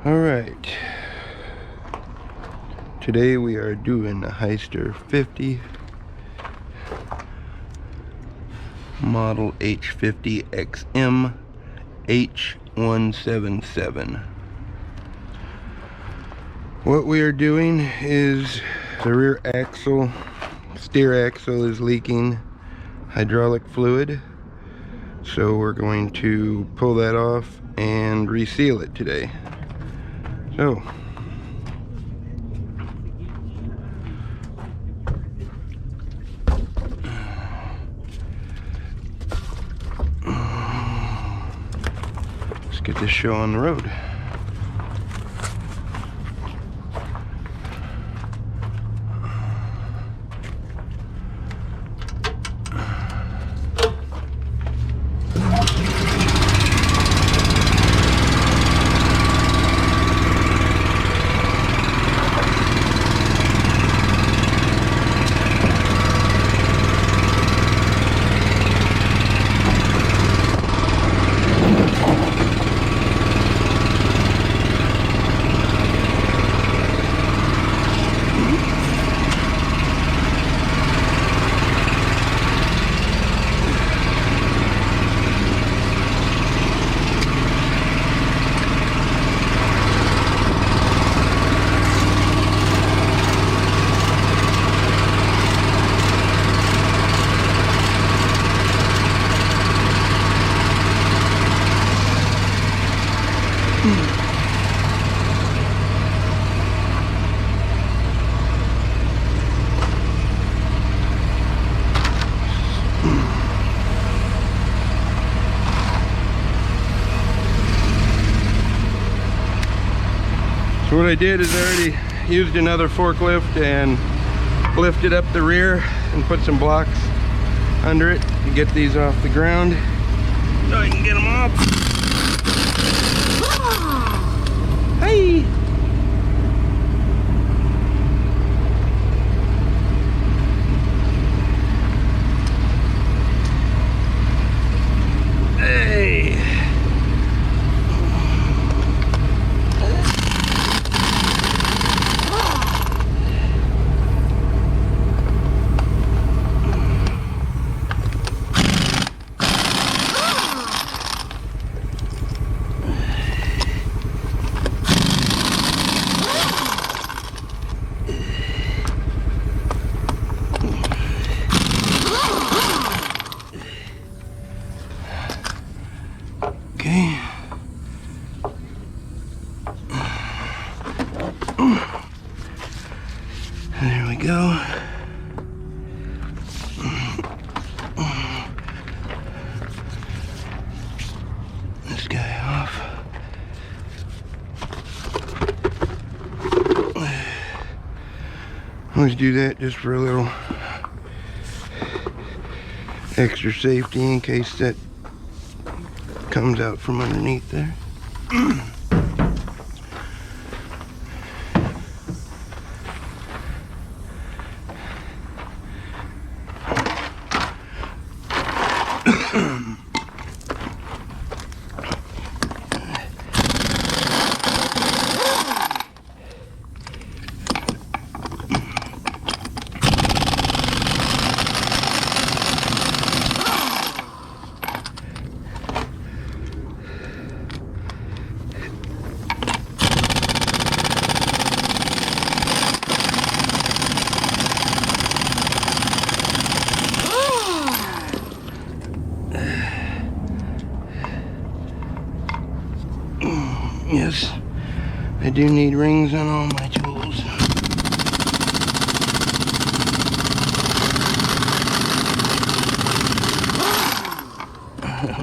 Alright, today we are doing the Hyster 50 model H50XM H177. What we are doing is the rear axle, steer axle is leaking hydraulic fluid, so we're going to pull that off and reseal it today. So let's get this show on the road. So what I did is I already used another forklift and lifted up the rear and put some blocks under it to get these off the ground so I can get them off. Hey! Okay. There we go. This guy off. Always do that just for a little extra safety in case that comes out from underneath there. Yes, I do need rings on all my tools.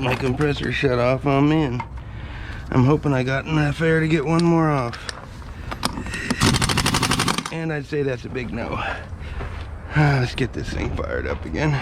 My compressor shut off on me, and I'm hoping I got enough air to get one more off. And I'd say that's a big no. Let's get this thing fired up again.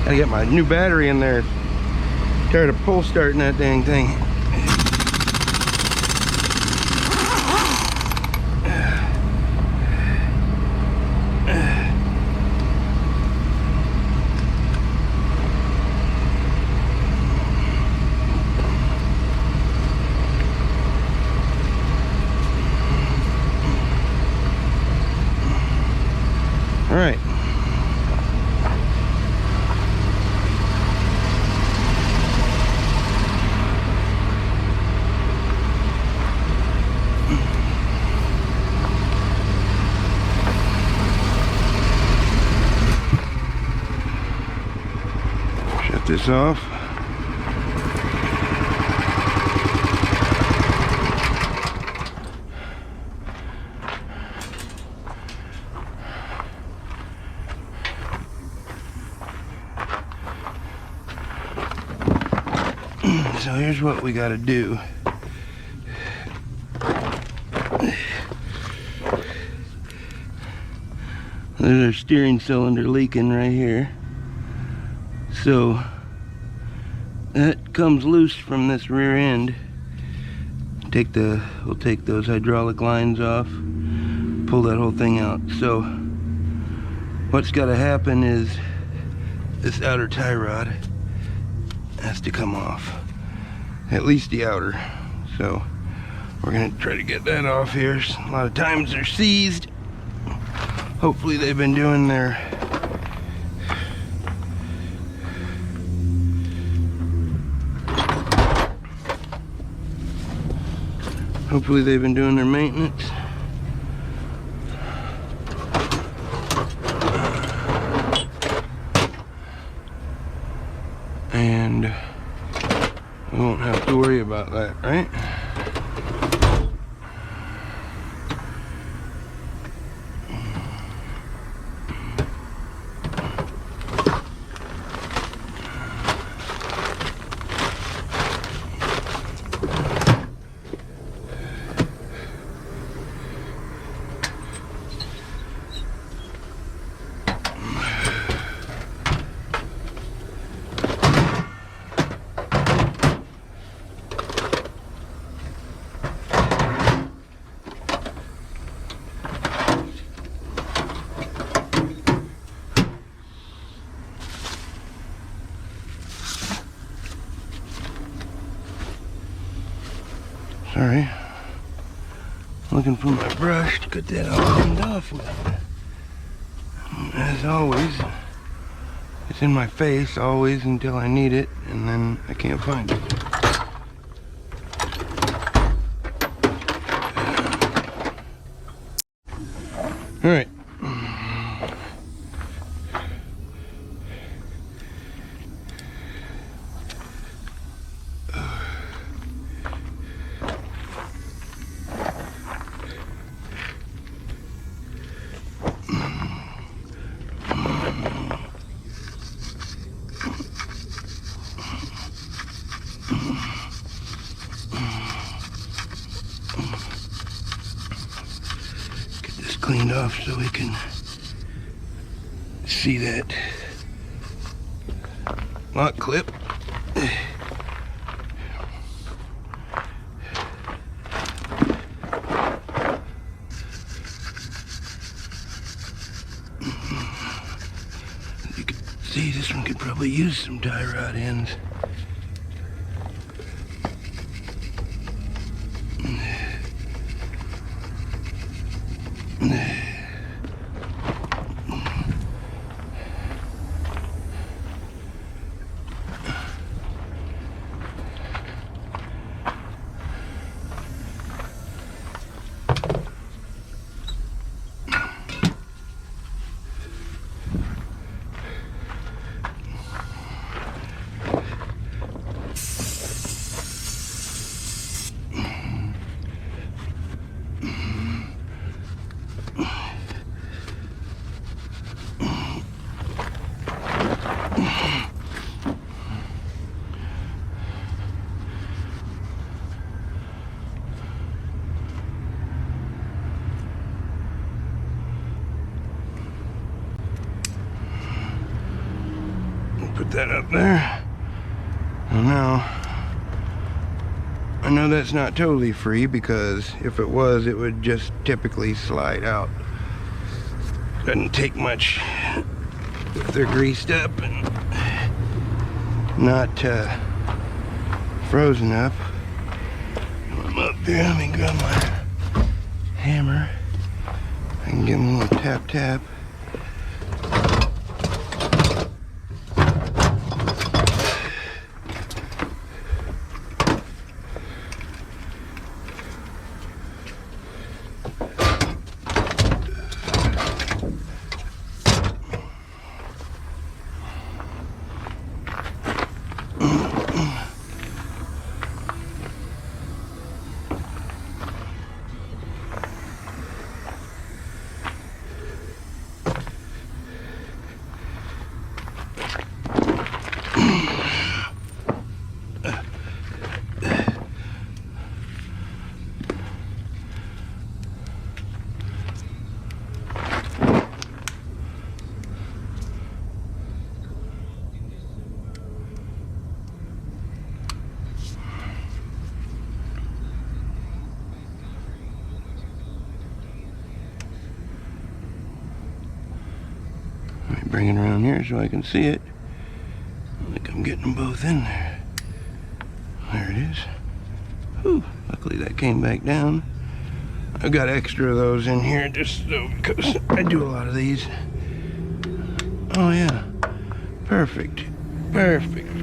Gotta get my new battery in there. Tired of pull starting that dang thing. All right. Shut this off. So here's what we got to do. There's our steering cylinder leaking right here. So that comes loose from this rear end. We'll take those hydraulic lines off, pull that whole thing out. So what's got to happen is this outer tie rod has to come off. At least the outer. So we're gonna try to get that off here. A lot of times they're seized. Hopefully they've been doing their maintenance. And we won't have to worry about that, right? Sorry, looking for my brush to cut that all cleaned off with. As always, it's in my face always until I need it, and then I can't find it. All right. Cleaned off so we can see that lock clip. You can see this one could probably use some tie rod ends. put that up there. And now, I know that's not totally free, because if it was, it would just typically slide out. Doesn't take much if they're greased up and not frozen up. I'm up there, let me grab my hammer. I can give them a little tap tap. Bring it around here so I can see it. I think I'm getting them both in there. There it is. Whew, luckily that came back down. I've got extra of those in here just so, because I do a lot of these. Oh yeah, perfect, perfect.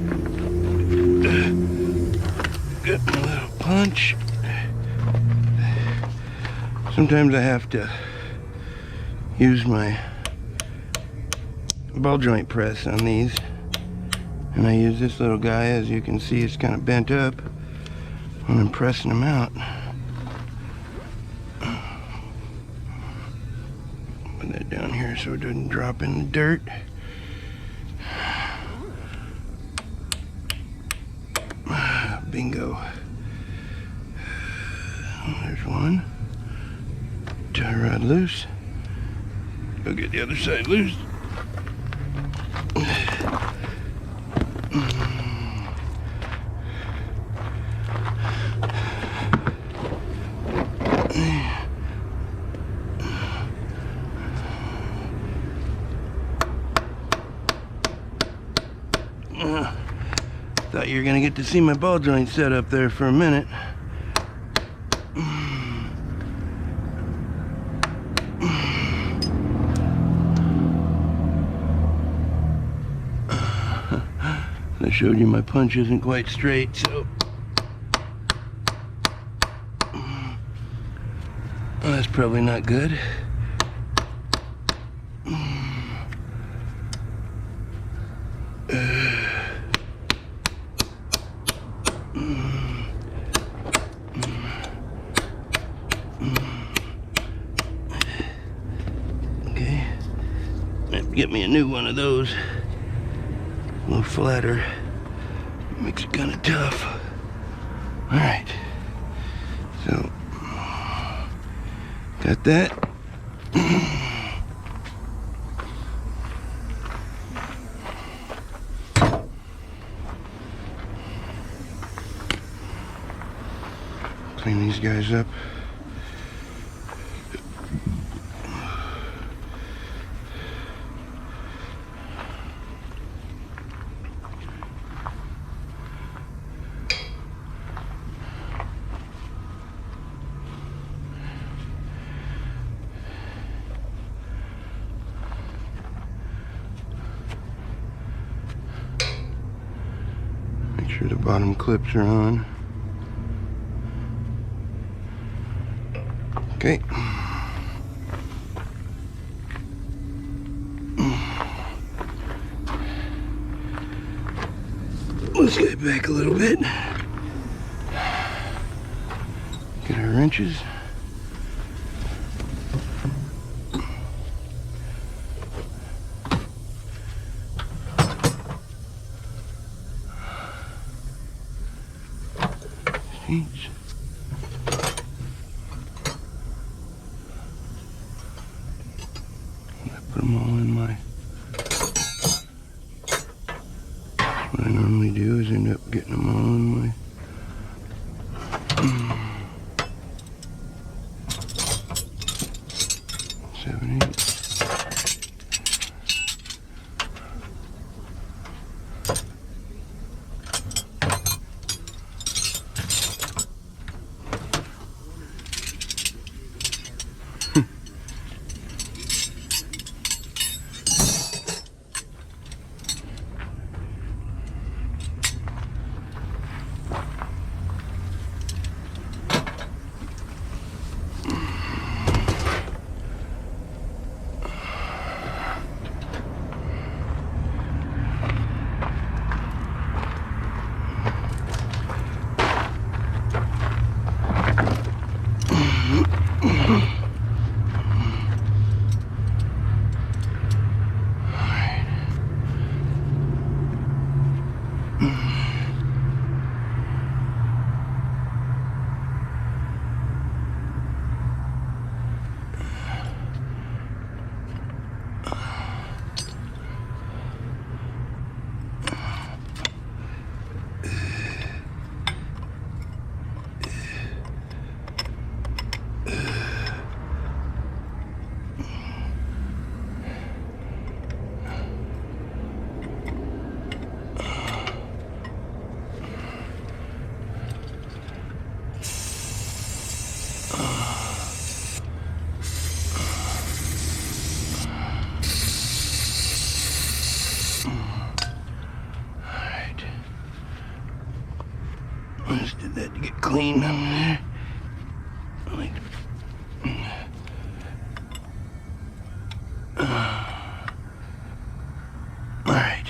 Get a little punch. Sometimes I have to use my ball joint press on these, and I use this little guy. As you can see, it's kind of bent up when I'm pressing them out. Put that down here so it doesn't drop in the dirt. Bingo. There's one. Tie rod loose. Go get the other side loose. Thought you were gonna get to see my ball joint set up there for a minute. I showed you my punch isn't quite straight, so well, that's probably not good. Okay, get me a new one of those. A little flatter. Makes it kind of tough. All right. So, got that. Clean these guys up. Make sure the bottom clips are on. Okay. Let's get back a little bit. Get our wrenches. Seats. Put them all in my 7, 8. I just did that to get clean up there. Alright.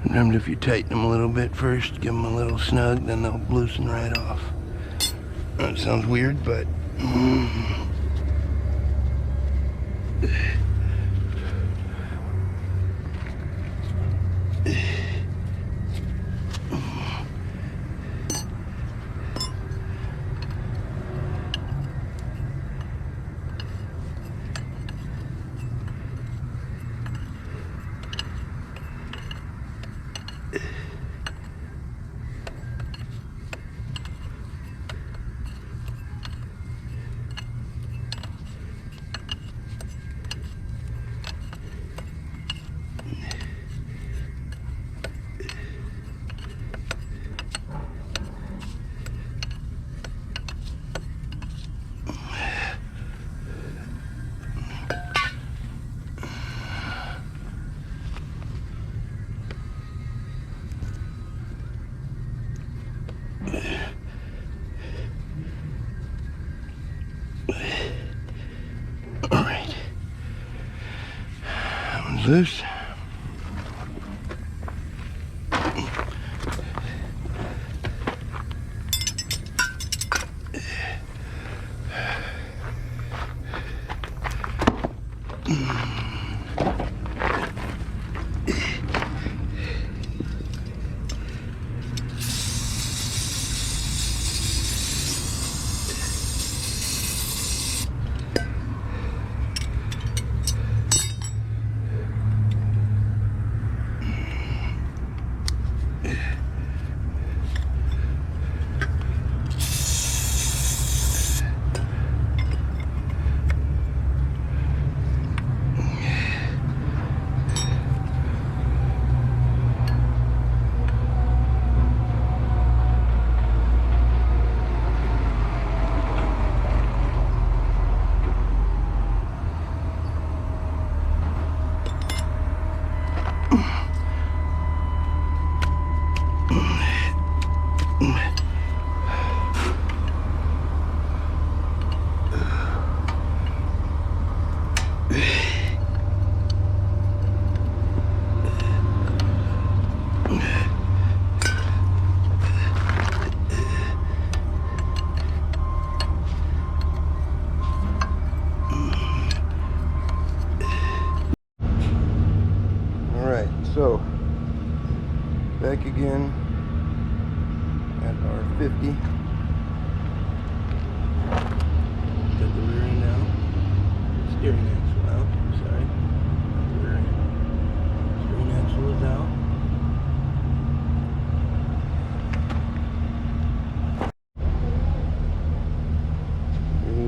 Sometimes if you tighten them a little bit first, give them a little snug, then they'll loosen right off. That sounds weird, but... Alright. That one's loose. So, back again at our 50. Got the rear end out.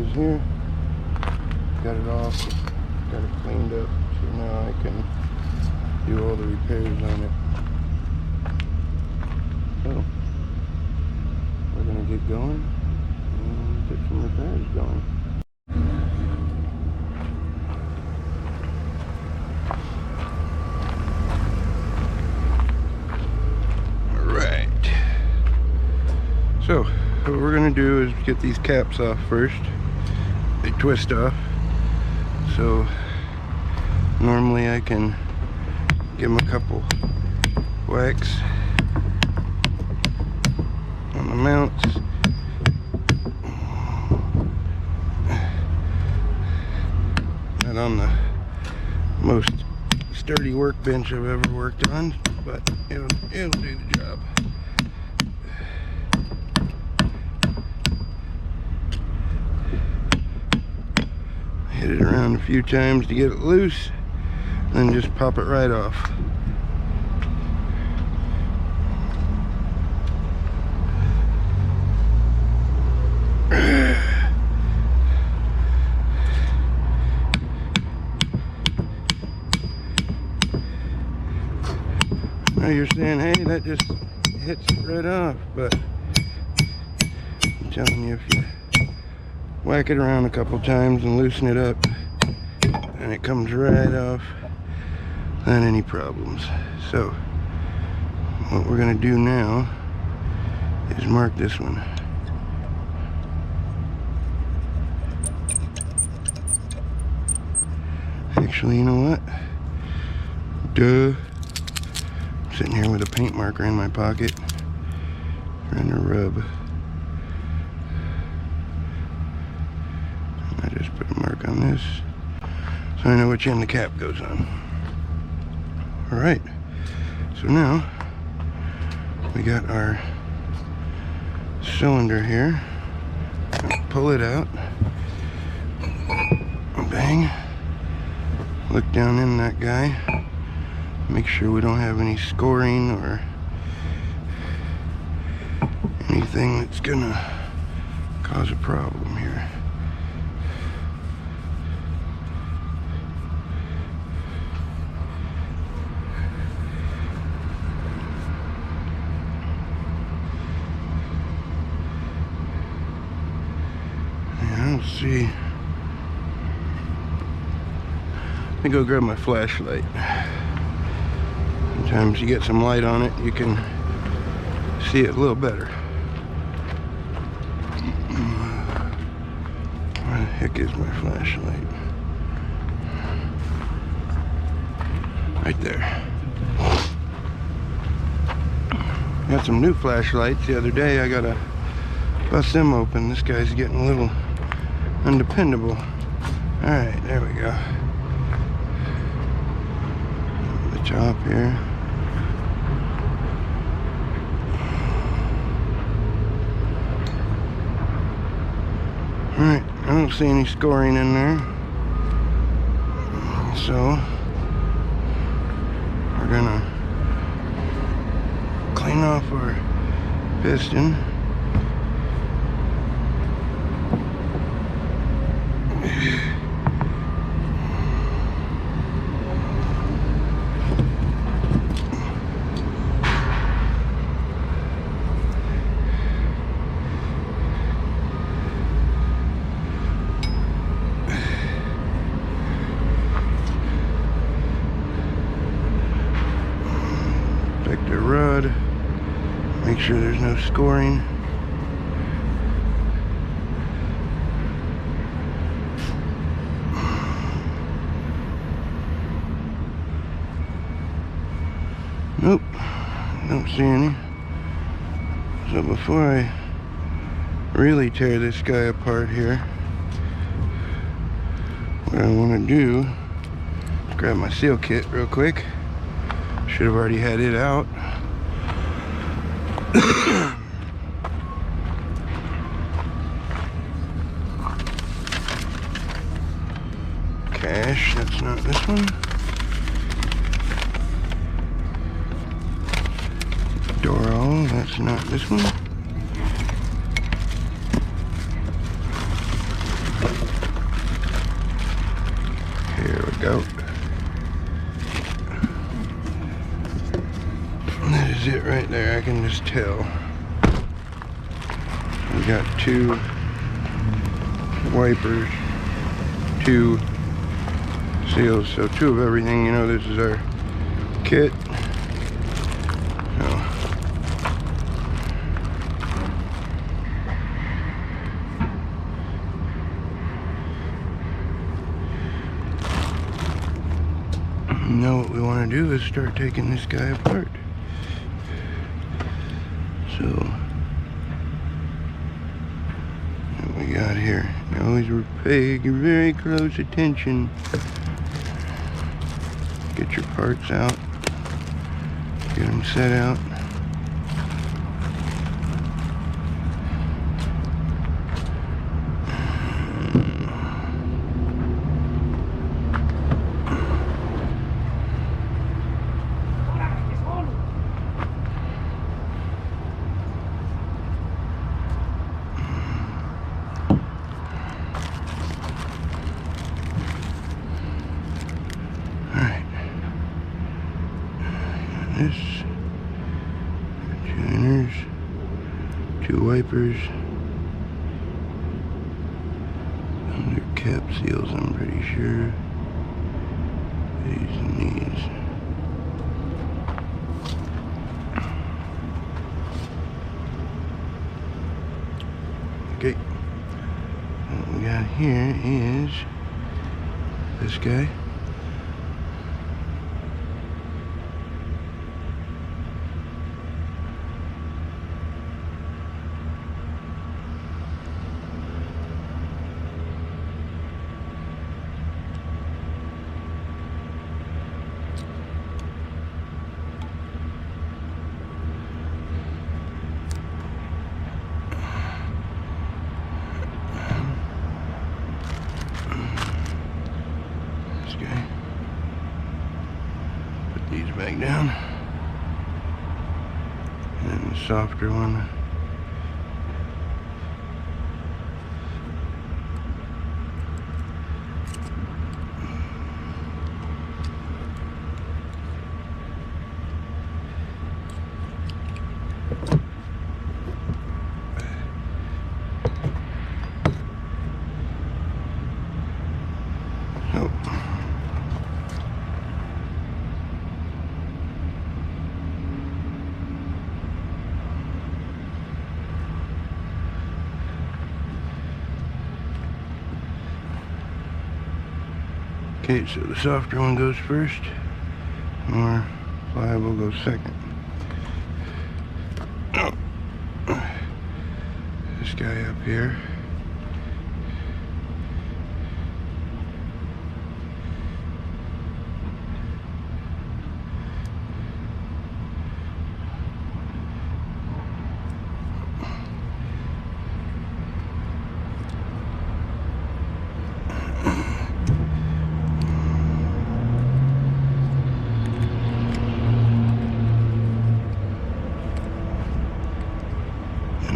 is here. Got it off, got it cleaned up, so now I can do all the repairs on it. So, we're gonna get going and get some repairs going. Alright. So, what we're gonna do is get these caps off first. They twist off. So, normally I can give them a couple whacks on the mounts. Not on the most sturdy workbench I've ever worked on, but it'll do the job. Hit it around a few times to get it loose, then just pop it right off. Now you're saying, hey, that just hits it right off, but I'm telling you, if you whack it around a couple times and loosen it up, and it comes right off without any problems. So, what we're gonna do now is mark this one. Actually, you know what? Duh. I'm sitting here with a paint marker in my pocket, trying to rub. I just put a mark on this, so I know which end the cap goes on. Alright, so now we got our cylinder here. Pull it out. Bang. Look down in that guy. Make sure we don't have any scoring or anything that's gonna cause a problem here. Let's see. Let me go grab my flashlight. Sometimes you get some light on it, you can see it a little better. Where the heck is my flashlight? Right there. Got some new flashlights the other day. I gotta bust them open. This guy's getting a little undependable. Alright, there we go. The top here. Alright, I don't see any scoring in there. So, we're gonna clean off our piston. Check the rod, make sure there's no scoring. Nope, don't see any. So before I really tear this guy apart here, what I want to do is grab my seal kit real quick. Should have already had it out. Cash, that's not this one. Doro, that's not this one. out. And that is it right there. I can just tell. We got 2 wipers, 2 seals, so 2 of everything. You know, this is our kit. Now what we want to do is start taking this guy apart. So what we got here, you always pay very close attention. Get your parts out, get them set out. This, 2 inners, 2 wipers, under cap seals, I'm pretty sure, these and these. Okay, what we got here is this guy. These back down, and then the softer one. Okay, so the softer one goes first, more pliable goes second. Oh. This guy up here.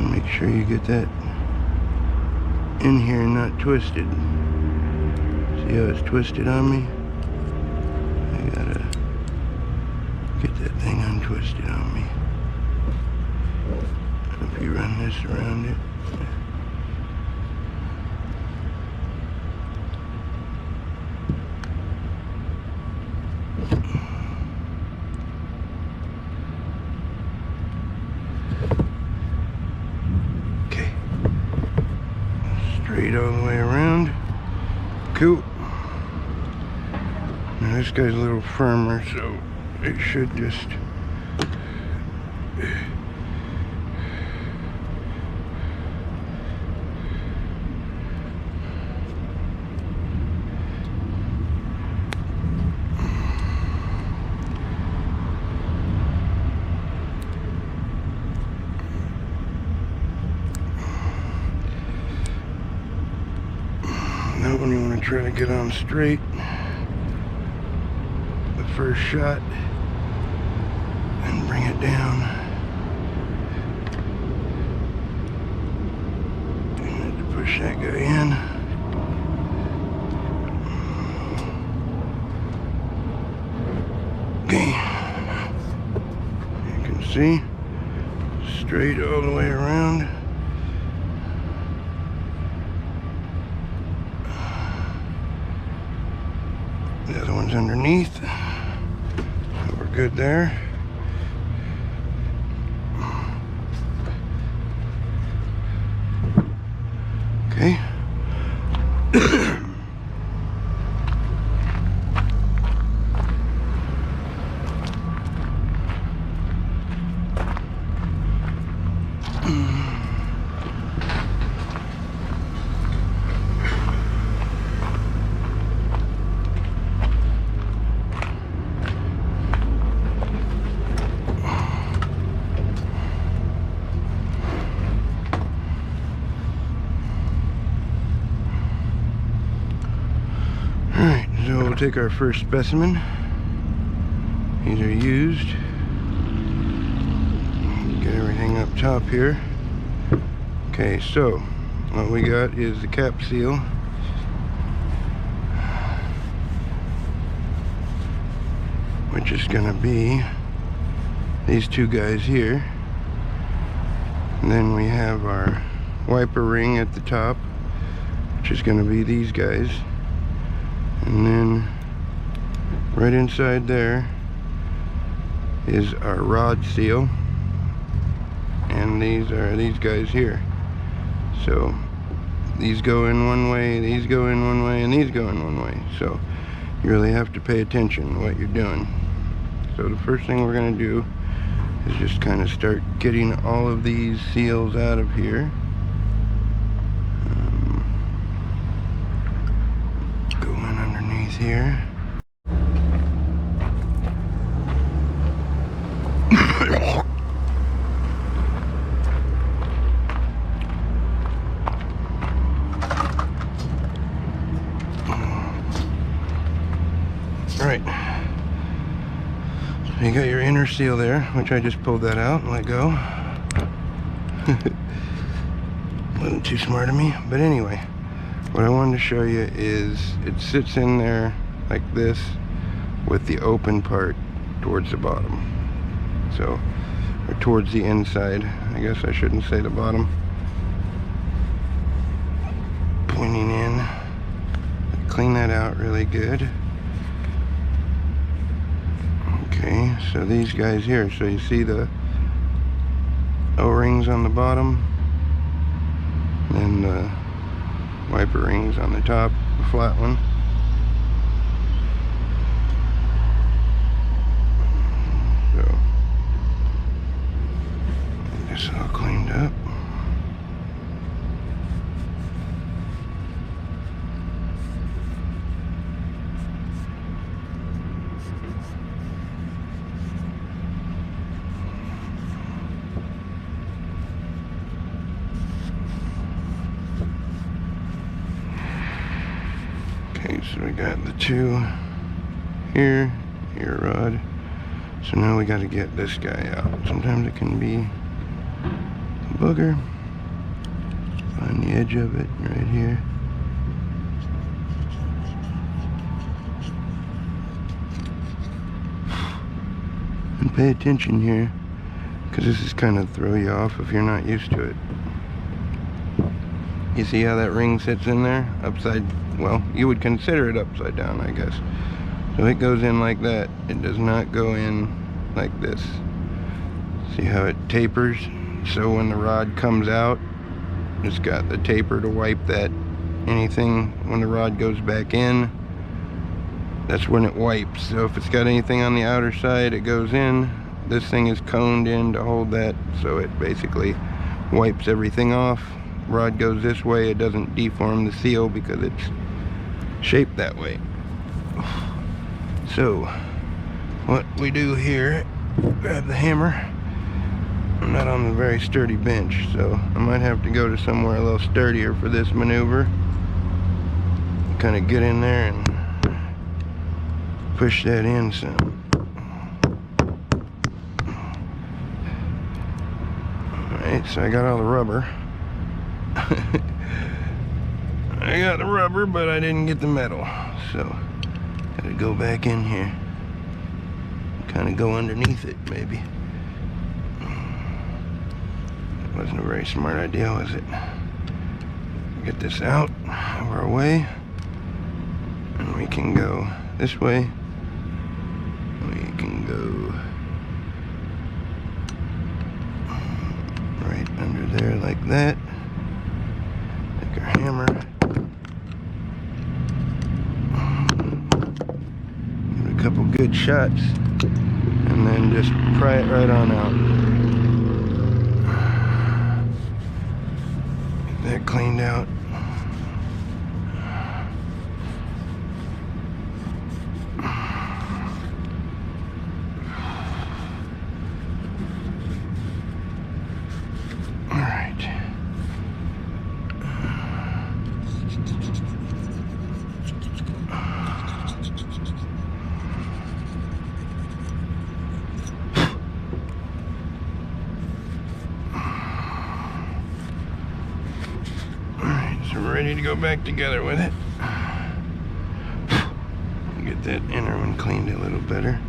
Make sure you get that in here and not twisted. See how it's twisted on me? I gotta get that thing untwisted on me. If you run this around it. Straight all the way around. Cool. Now this guy's a little firmer, so it should just now when you want to try to get on straight, the first shot, and bring it down. You have to push that guy in. See? Straight all the way around. The other one's underneath. So we're good there. Okay. Alright, so we'll take our first specimen. These are used. Get everything up top here. Okay, so what we got is the cap seal. Which is gonna be these two guys here. And then we have our wiper ring at the top, which is gonna be these guys. And then right inside there is our rod seal, and these are these guys here. So these go in one way, these go in one way, and these go in one way. So you really have to pay attention to what you're doing. So the first thing we're going to do is just kind of start getting all of these seals out of here. Here. Alright, so you got your inner seal there, which I just pulled that out and let go. Wasn't too smart of me, but anyway. What I wanted to show you is it sits in there like this with the open part towards the bottom. So, or towards the inside. I guess I shouldn't say the bottom. Pointing in. Clean that out really good. Okay, so these guys here. So you see the O-rings on the bottom. And the wiper rings on the top, the flat one. So, get this all cleaned up. So we got the two here, your rod. So now we got to get this guy out. Sometimes it can be a booger. Find the edge of it right here. And pay attention here, because this is kind of throw you off if you're not used to it. You see how that ring sits in there? Upside, well, you would consider it upside down, I guess. So it goes in like that. It does not go in like this. See how it tapers? So when the rod comes out, it's got the taper to wipe that anything. When the rod goes back in, that's when it wipes. So if it's got anything on the outer side, it goes in. This thing is coned in to hold that, so it basically wipes everything off. Rod goes this way, it doesn't deform the seal because it's shaped that way. So what we do here, grab the hammer. I'm not on a very sturdy bench, so I might have to go to somewhere a little sturdier for this maneuver. Kind of get in there and push that in some. Alright, so I got all the rubber. I got the rubber, but I didn't get the metal, so gotta go back in here, kind of go underneath it maybe. wasn't a very smart idea, was it? Get this out of our way, and we can go this way. We can go right under there like that. Take our hammer, give it a couple good shots, and then just pry it right on out. Get that cleaned out. So we're ready to go back together with it. Get that inner one cleaned a little better.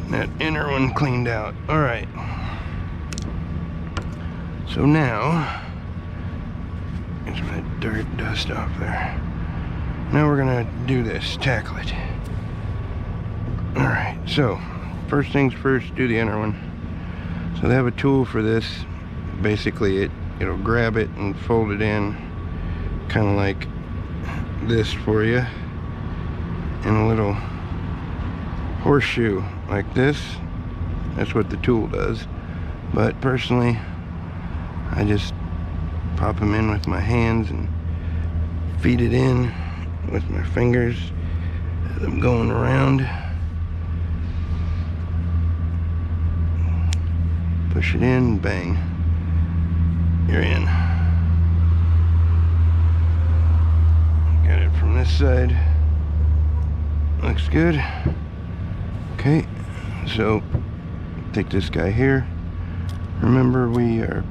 That inner one cleaned out. All right. So now, get some of that dirt dust off there. Now we're gonna do this, tackle it. All right. So first things first, do the inner one. So they have a tool for this. Basically, it'll grab it and fold it in, kind of like this for you, in a little horseshoe like this. That's what the tool does, but personally I just pop them in with my hands and feed it in with my fingers as I'm going around. Push it in, bang, you're in. Get it from this side. Looks good. Okay, so take this guy here. Remember, we are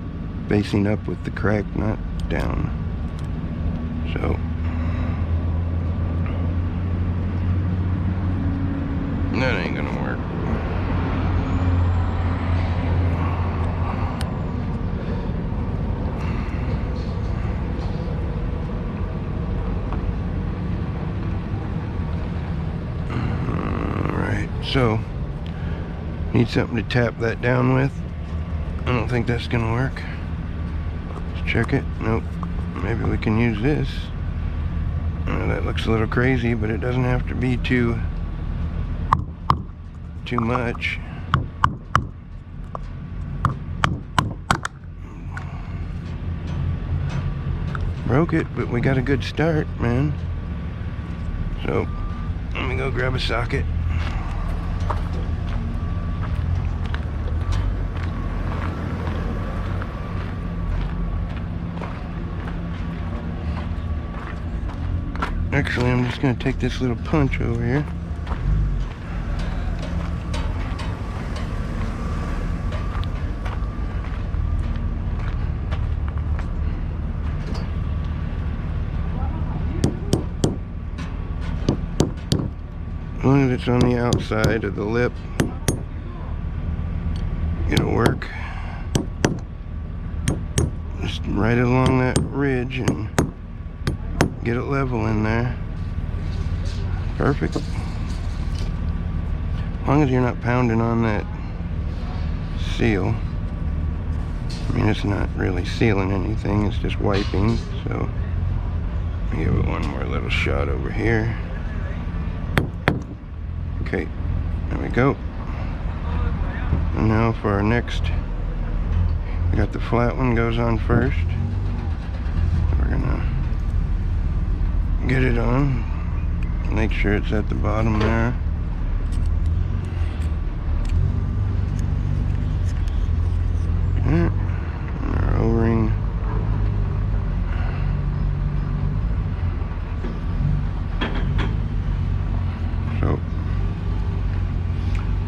facing up with the crack, not down. So that ain't gonna work. So, need something to tap that down with. I don't think that's gonna work. Let's check it. Nope. Maybe we can use this. That looks a little crazy, but it doesn't have to be too much. Broke it, but we got a good start, man. So, let me go grab a socket. Actually, I'm just going to take this little punch over here. As long as it's on the outside of the lip, it'll work. Just right along that ridge and get it level in there. Perfect. As long as you're not pounding on that seal. I mean, it's not really sealing anything, it's just wiping. So, let me give it one more little shot over here. Okay, there we go. And now for our next, we got the flat one goes on first. We're gonna get it on, make sure it's at the bottom there. And our O-ring.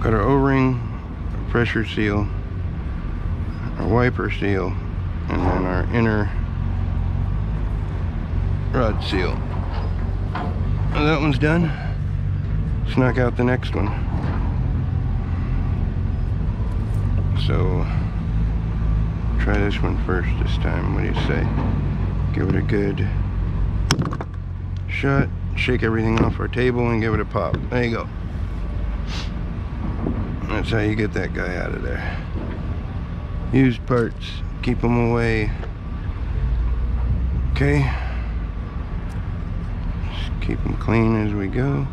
Got our O-ring, pressure seal, our wiper seal, and then our inner rod seal. Well, that one's done. Let's knock out the next one. So try this one first this time. What do you say? Give it a good shot, shake everything off our table, and give it a pop. There you go. That's how you get that guy out of there. Used parts, keep them away. Okay. Just keep them clean as we go.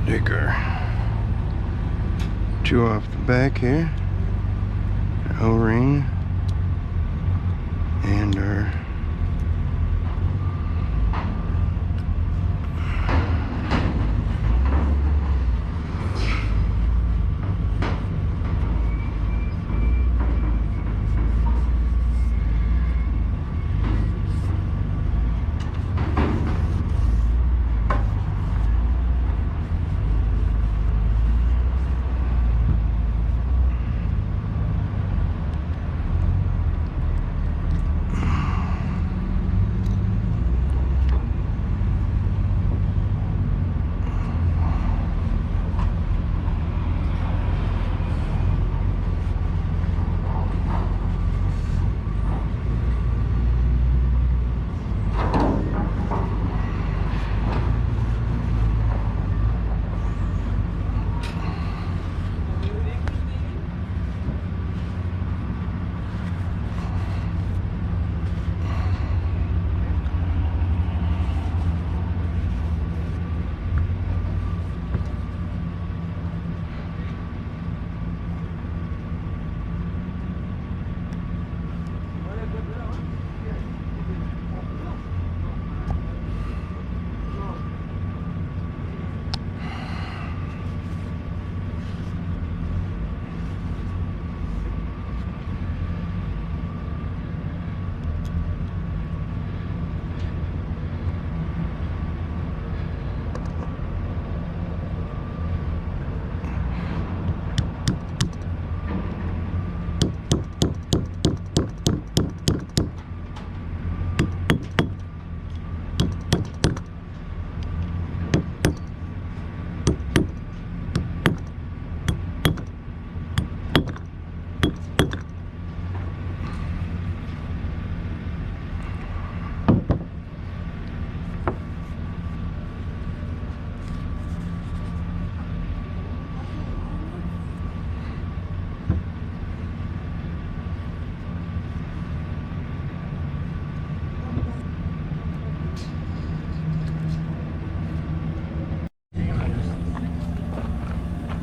Take our two off the back here, our O-ring, and our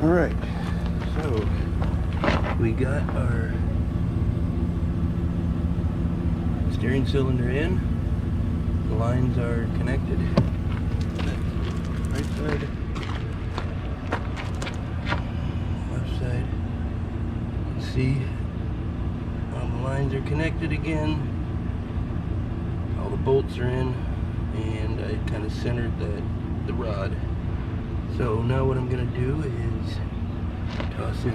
Alright, so we got our steering cylinder in. The lines are connected. Right side, left side. You can see all the lines are connected again. All the bolts are in, and I kind of centered the rod. So now what I'm going to do is toss in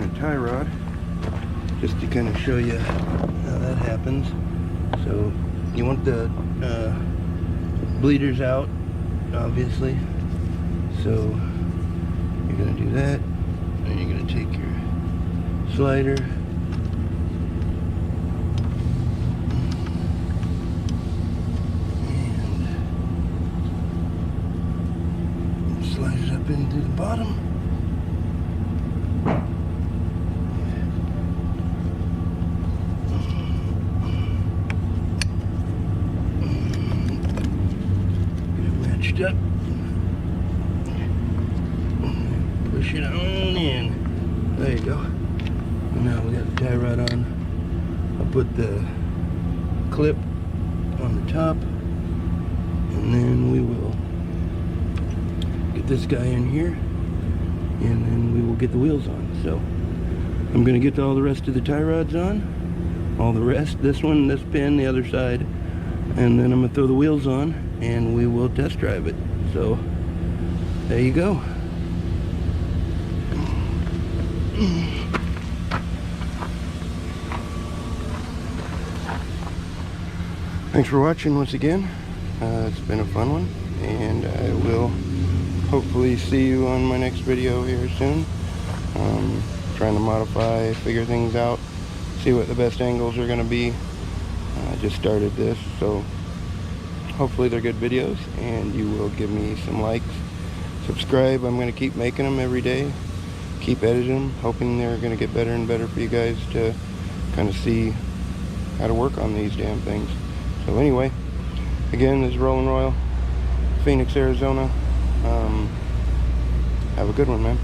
a tie rod, just to kind of show you how that happens. So you want the bleeders out, obviously. So you're going to do that, and you're going to take your slider, slide it up into the bottom. Get it matched up. Push it on in. There you go. And now we got the tie rod on. I'll put the clip on the top, and then we will get this guy in here, and then we will get the wheels on. So I'm going to get all the rest of the tie rods on, all the rest, this one, this pin, the other side, and then I'm going to throw the wheels on and we will test drive it. So there you go. Thanks for watching once again. It's been a fun one, and I will hopefully see you on my next video here soon. Trying to modify, figure things out, see what the best angles are going to be. I just started this, so hopefully they're good videos and you will give me some likes. Subscribe. I'm going to keep making them every day, keep editing them, hoping they're going to get better and better for you guys to kind of see how to work on these damn things. So anyway, again, this is Rolling Royal, Phoenix, Arizona. Have a good one, man.